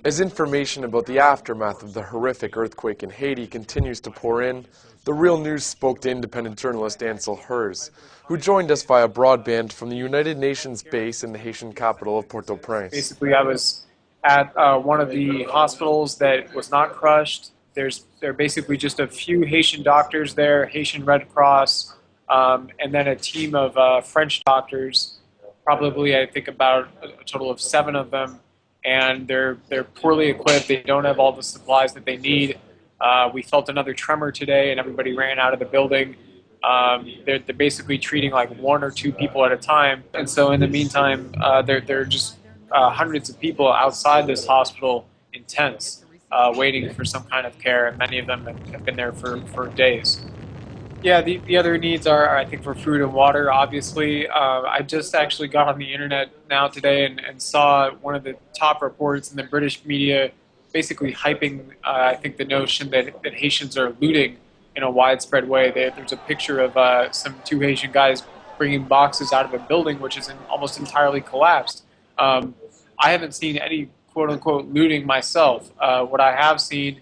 As information about the aftermath of the horrific earthquake in Haiti continues to pour in, the Real News spoke to independent journalist Ansel Hers, who joined us via broadband from the United Nations base in the Haitian capital of Port-au-Prince. Basically, I was at one of the hospitals that was not crushed. There are basically just a few Haitian doctors there, Haitian Red Cross, and then a team of French doctors, probably I think about a total of 7 of them. And they're poorly equipped. They don't have all the supplies that they need. We felt another tremor today, and everybody ran out of the building. They're basically treating like 1 or 2 people at a time. And so in the meantime, there are just hundreds of people outside this hospital in tents waiting for some kind of care, and many of them have been there for days. Yeah, the other needs are, I think, for food and water, obviously. I just actually got on the internet now today and saw one of the top reports in the British media basically hyping, I think, the notion that Haitians are looting in a widespread way. There's a picture of 2 Haitian guys bringing boxes out of a building which is almost entirely collapsed. I haven't seen any quote-unquote looting myself. What I have seen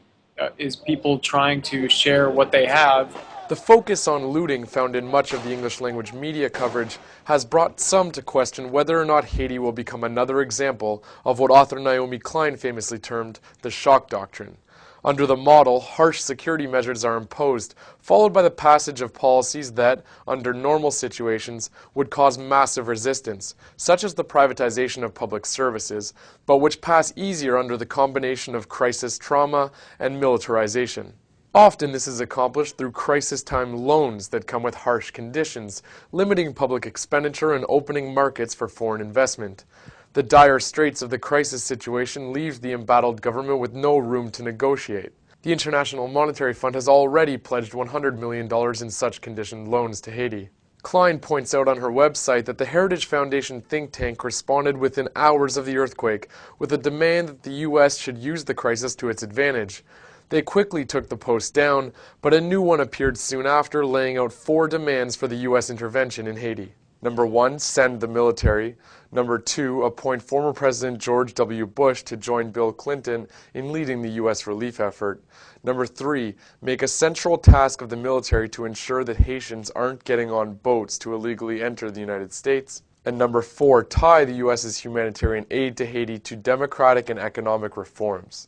is people trying to share what they have. The focus on looting found in much of the English-language media coverage has brought some to question whether or not Haiti will become another example of what author Naomi Klein famously termed the shock doctrine. Under the model, harsh security measures are imposed, followed by the passage of policies that, under normal situations, would cause massive resistance, such as the privatization of public services, but which pass easier under the combination of crisis trauma and militarization. Often this is accomplished through crisis-time loans that come with harsh conditions, limiting public expenditure and opening markets for foreign investment. The dire straits of the crisis situation leaves the embattled government with no room to negotiate. The International Monetary Fund has already pledged $100 million in such conditioned loans to Haiti. Klein points out on her website that the Heritage Foundation think tank responded within hours of the earthquake with a demand that the U.S. should use the crisis to its advantage. They quickly took the post down, but a new one appeared soon after, laying out 4 demands for the U.S. intervention in Haiti. Number 1, send the military. Number 2, appoint former President George W. Bush to join Bill Clinton in leading the U.S. relief effort. Number 3, make a central task of the military to ensure that Haitians aren't getting on boats to illegally enter the United States. And number 4, tie the U.S.'s humanitarian aid to Haiti to democratic and economic reforms.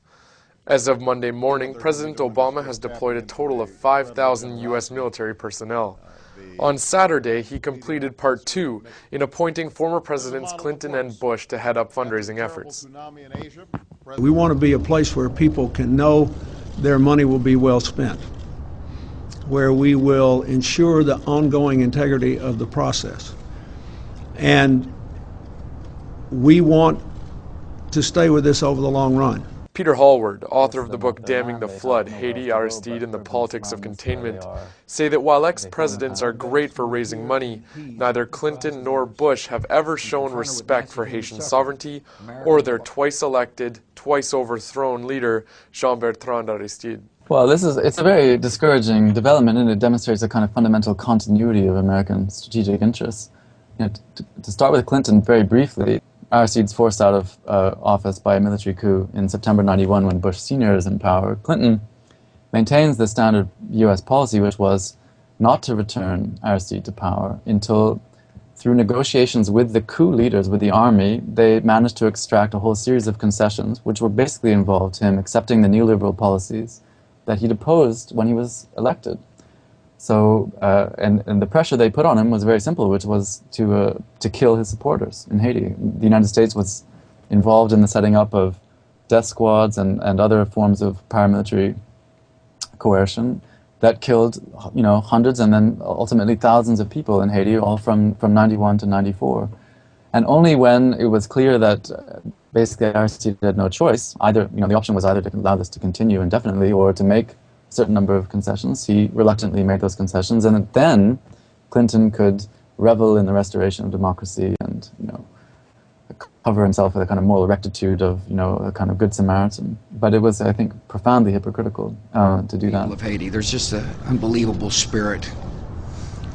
As of Monday morning, President Obama has deployed a total of 5,000 U.S. military personnel. On Saturday, he completed Part 2 in appointing former Presidents Clinton and Bush to head up fundraising efforts. We want to be a place where people can know their money will be well spent, where we will ensure the ongoing integrity of the process. And we want to stay with this over the long run. Peter Hallward, author of the book Damming the Flood, Haiti, Aristide, and the Politics of Containment, say that while ex-presidents are great for raising money, neither Clinton nor Bush have ever shown respect for Haitian sovereignty or their twice-elected, twice-overthrown leader, Jean-Bertrand Aristide. Well, it's a very discouraging development, and it demonstrates a kind of fundamental continuity of American strategic interests. To start with Clinton very briefly, Aristide's forced out of office by a military coup in September '91 when Bush Sr. is in power. Clinton maintains the standard U.S. policy, which was not to return Aristide to power until, through negotiations with the coup leaders, with the army, they managed to extract a whole series of concessions, which were basically involved him accepting the neoliberal policies that he'd opposed when he was elected. So, and the pressure they put on him was very simple, which was to kill his supporters in Haiti. The United States was involved in the setting up of death squads and other forms of paramilitary coercion that killed, hundreds and then ultimately thousands of people in Haiti, all from 91 to 94. And only when it was clear that basically Aristide had no choice, either, the option was either to allow this to continue indefinitely or to make certain number of concessions. He reluctantly made those concessions, and then Clinton could revel in the restoration of democracy and, cover himself with a kind of moral rectitude of, a kind of good Samaritan. But it was, I think, profoundly hypocritical to do that. People of Haiti, there's just an unbelievable spirit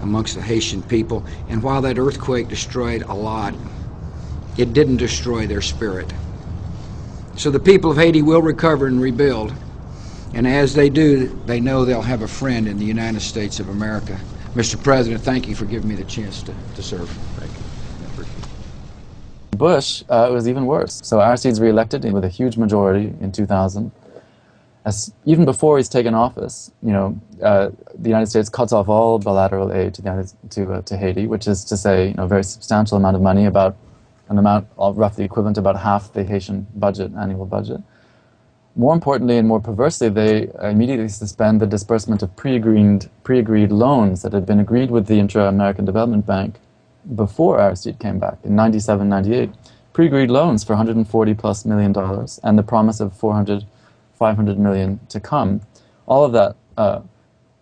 amongst the Haitian people, and while that earthquake destroyed a lot, it didn't destroy their spirit. So the people of Haiti will recover and rebuild. And as they do, they know they'll have a friend in the United States of America. Mr. President, thank you for giving me the chance to serve. Thank you. Bush, it was even worse. So Aristide's reelected with a huge majority in 2000. Even before he's taken office, the United States cuts off all bilateral aid to Haiti, which is to say, a very substantial amount of money, about an amount roughly equivalent to about half the Haitian annual budget. More importantly and more perversely, they immediately suspend the disbursement of pre-agreed loans that had been agreed with the Inter-American Development Bank before Aristide came back in 97, 98. Pre-agreed loans for $140+ million and the promise of 500 million to come. All of that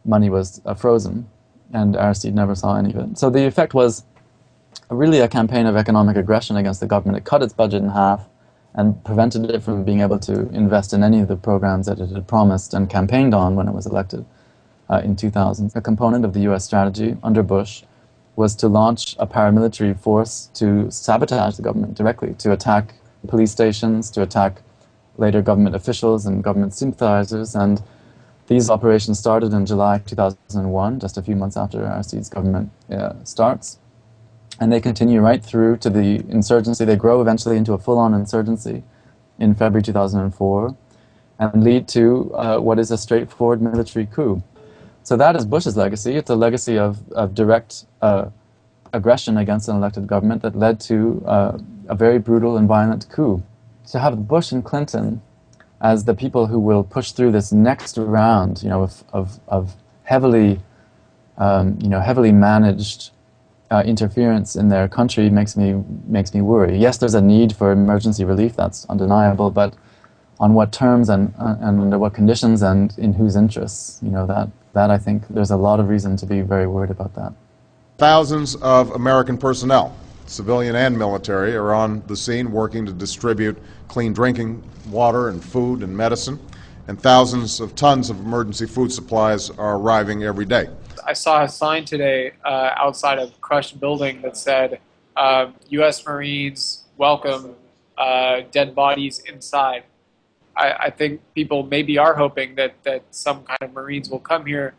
money was frozen, and Aristide never saw any of it. So the effect was really a campaign of economic aggression against the government. It cut its budget in half and prevented it from being able to invest in any of the programs that it had promised and campaigned on when it was elected in 2000. A component of the U.S. strategy under Bush was to launch a paramilitary force to sabotage the government directly, to attack police stations, to attack later government officials and government sympathizers. And these operations started in July 2001, just a few months after Aristide's government starts. And they continue right through to the insurgency. They grow eventually into a full-on insurgency in February 2004 and lead to what is a straightforward military coup. So that is Bush's legacy. It's a legacy of direct aggression against an elected government that led to a very brutal and violent coup. To have Bush and Clinton as the people who will push through this next round, of heavily managed interference in their country makes me worry. Yes, there's a need for emergency relief, that's undeniable, but on what terms and under what conditions and in whose interests, that I think there's a lot of reason to be very worried about that. Thousands of American personnel, civilian and military, are on the scene working to distribute clean drinking water and food and medicine, and thousands of tons of emergency food supplies are arriving every day. I saw a sign today outside of a crushed building that said, U.S. Marines welcome dead bodies inside. I think people maybe are hoping that some kind of Marines will come here.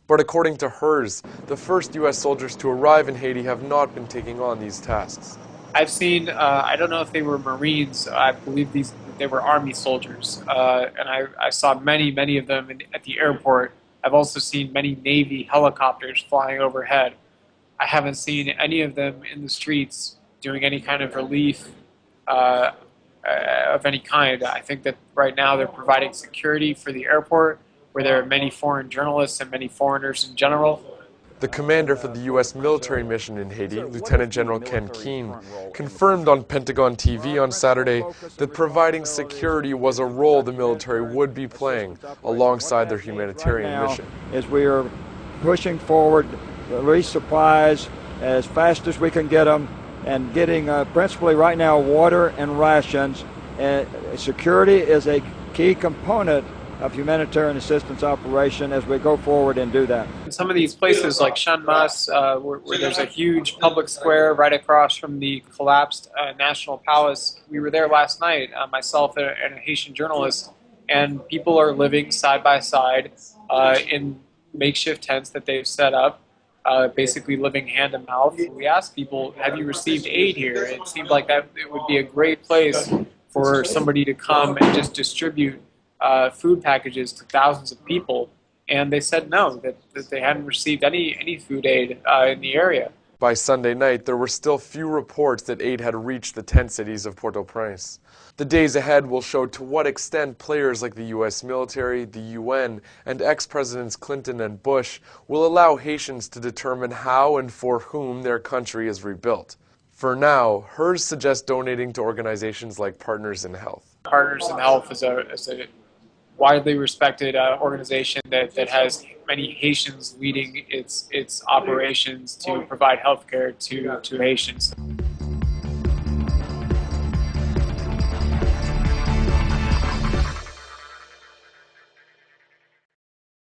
But according to HERS, the first U.S. soldiers to arrive in Haiti have not been taking on these tasks. I've seen, I don't know if they were Marines, I believe they were Army soldiers, and I saw many of them at the airport. I've also seen many Navy helicopters flying overhead. I haven't seen any of them in the streets doing any kind of relief of any kind. I think that right now they're providing security for the airport, where there are many foreign journalists and many foreigners in general. The commander for the U.S. military mission in Haiti, Lieutenant General Ken Keane, confirmed on Pentagon TV on Saturday that providing security was a role the military would be playing alongside their humanitarian mission. As we are pushing forward to release supplies as fast as we can get them and getting principally right now water and rations. Security is a key component of humanitarian assistance operation as we go forward and do that. In some of these places like Shanmas, where there's a huge public square right across from the collapsed National Palace, we were there last night, myself and a Haitian journalist, and people are living side by side in makeshift tents that they've set up, basically living hand to mouth. We asked people, have you received aid here? It seemed like that it would be a great place for somebody to come and just distribute food packages to thousands of people, and they said no, that they hadn't received any food aid in the area. By Sunday night, there were still few reports that aid had reached the tent cities of Port-au-Prince. The days ahead will show to what extent players like the U.S. military, the UN, and ex-presidents Clinton and Bush will allow Haitians to determine how and for whom their country is rebuilt. For now, HERS suggests donating to organizations like Partners in Health. Partners in Health is a widely respected organization that has many Haitians leading its operations to provide health care to Haitians.